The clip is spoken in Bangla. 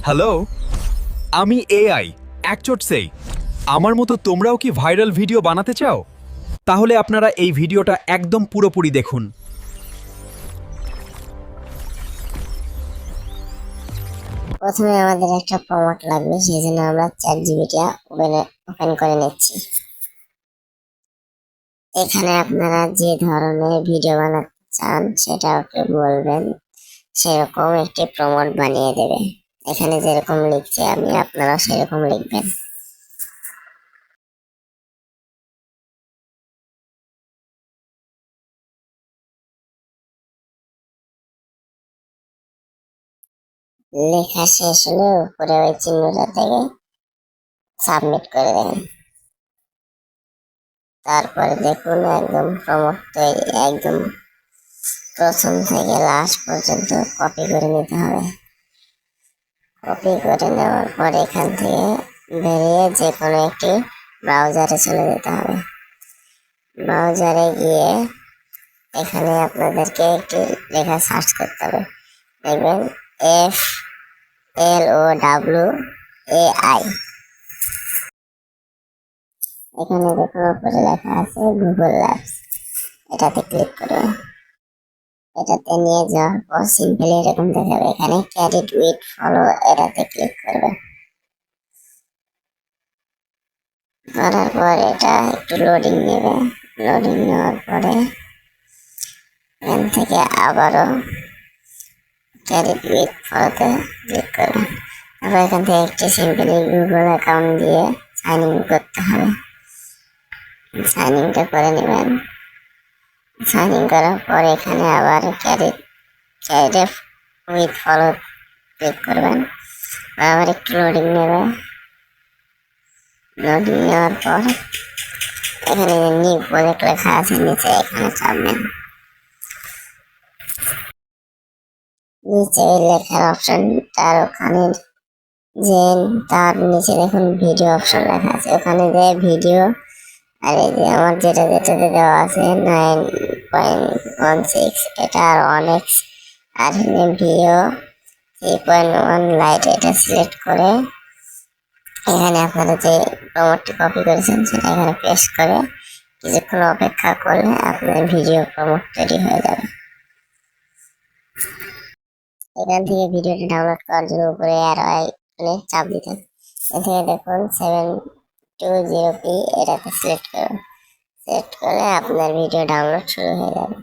হ্যালো, আমি এআই অ্যাকচট সেই। আমার মতো তোমরাও কি ভাইরাল ভিডিও বানাতে চাও? তাহলে আপনারা এই ভিডিওটা একদম পুরোপুরি দেখুন। প্রথমে আমাদের একটা প্রম্পট লাগবে, সেই জন্য আমরা চ্যাট জিপিটি ওপেন করে নিচ্ছি। এখানে আপনারা যে ধরনের ভিডিও বানাতে চান সেটা ওকে বলবেন, সেরকম একটি প্রম্পট বানিয়ে দেবে। এখানে যেরকম লিখছি আমি, আপনারা সেরকম লিখবেন। লেখা শেষ হলে উপরে ওই চিহ্নটা থেকে সাবমিট করে দেবেন। তারপরে দেখুন একদম প্রম্পট তৈরি। একদম প্রথম থেকে লাস্ট পর্যন্ত কপি করে নিতে হবে। কপি করে নেওয়ার পর এখান থেকে বেরিয়ে যে কোনো একটি ব্রাউজারে চলে যেতে হবে। ব্রাউজারে গিয়ে এখানে আপনাদেরকে একটি লেখা সার্চ করতে হবে। দেখবেন FLOWAI। এখানে দেখুন উপরে লেখা আছে গুগল ল্যাবস। এটাতে ক্লিক করবে। এটাতে নিয়ে যাওয়ার পর সিম্পলি এরকম দেখাবে। এখানে ক্যারিড উইথ ফলো, এটাতে ক্লিক করবে। করার পর এটা একটু লোডিং নেবে। লোডিং নেওয়ার পরে এখান থেকে আবারও ক্যারিড উইথ ফলোতে ক্লিক করবে। তারপর এখান থেকে একটি সিম্পলি গুগল অ্যাকাউন্ট দিয়ে সাইন ইন করতে হবে। সাইন ইনটা করে নেবেন। সাইন ইন করার পর এখানে আবার ক্যারিড উইথ ফলো ক্লিক করবেন। আবার একটু লোডিং নেবে। লোডিং নেওয়ার পর এখানে নিউ প্রজেক্ট লেখা আছে নিচে, এখানে চাপবেন। নিচে লেখার অপশন, তার ওখানে যে তার নিচে দেখুন ভিডিও অপশন লেখা আছে, ওখানে যে ভিডিও আর এই যে আমার যেটাতে দেওয়া আছে 9.16, এটা আর অনেক। আর ভিডিও 3.1 লাইট, এটা সিলেক্ট করে এখানে আপনারা যে প্রমোটটি কপি করেছেন সেটা এখানে পেস্ট করে কিছুক্ষণ অপেক্ষা করলে আপনার ভিডিও প্রমোট তৈরি হয়ে যাবে। এখান থেকে ভিডিওটি ডাউনলোড করার জন্য উপরে আর চাপ দিতে হবে। এখান থেকে দেখুন 720p, এটাতে সিলেক্ট করুন। সিলেক্ট করলে আপনার ভিডিও ডাউনলোড শুরু হয়ে যাবে।